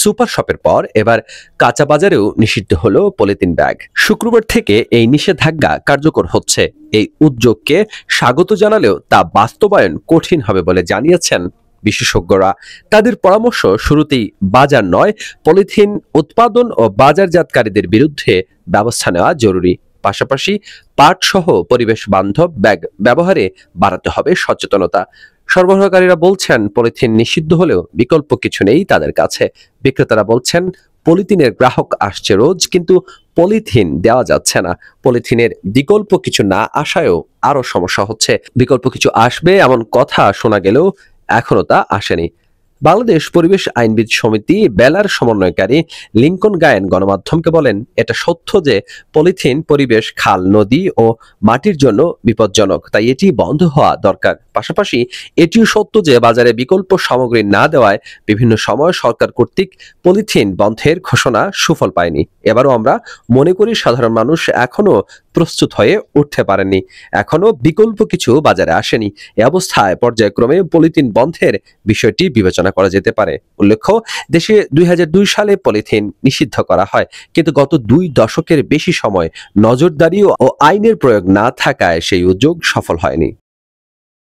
Super শপের পর এবার কাঁচা বাজারেও নিষিদ্ধ হলো পলিথিন ব্যাগ। শুক্রবার থেকে এই নিষেধাজ্ঞা কার্যকর হচ্ছে। এই উদ্যোগকে স্বাগত জানালেও তা বাস্তবায়ন কঠিন হবে বলে জানিয়েছেন বিশেষজ্ঞরা। তাদের পরামর্শ, শুরুতেই বাজার নয়, পলিথিন উৎপাদন ও বাজারজাতকারীদের বিরুদ্ধে ব্যবস্থা নেওয়া জরুরি। পাশাপাশি পাট সহ পরিবেশ বান্ধব ব্যাগ ব্যবহারে বাড়াতে হবে সচেতনতা। সরবরাহকারীরা বলছেন, পলিথিন নিষিদ্ধ হলেও বিকল্প কিছু নেই তাদের কাছে। বিক্রেতারা বলছেন, পলিথিনের গ্রাহক আসছে রোজ, কিন্তু পলিথিন দেওয়া যাচ্ছে না। পলিথিনের বিকল্প কিছু না আসায়ও আরো সমস্যা হচ্ছে। বিকল্প কিছু আসবে এমন কথা শোনা গেলেও এখনো তা আসেনি। বাংলাদেশ পরিবেশ আইনবিদ সমিতি বেলার সমন্বয়কারী লিংকন গায়েন গণমাধ্যমকে বলেন, এটা সত্য যে পলিথিন পরিবেশ, খাল, নদী ও মাটির জন্য বিপজ্জনক, তাই এটি বন্ধ হওয়া দরকার। পাশাপাশি এটিও সত্য যে বাজারে বিকল্প সামগ্রী না দেওয়ায় বিভিন্ন সময় সরকার কর্তৃক পলিথিন বন্ধের ঘোষণা সুফল পায়নি। এবারও আমরা মনে করি সাধারণ মানুষ এখনো প্রস্তুত হয়ে উঠতে পারেননি, এখনো বিকল্প কিছু বাজারে আসেনি। এ অবস্থায় পর্যায়ক্রমে পলিথিন বন্ধের বিষয়টি বিবেচনা করা যেতে পারে। উল্লেখ্য, দেশে 2002 সালে পলিথিন নিষিদ্ধ করা হয়, কিন্তু গত 2 দশকের বেশি সময় নজরদারি ও আইনের প্রয়োগ না থাকায় সেই উদ্যোগ সফল হয়নি।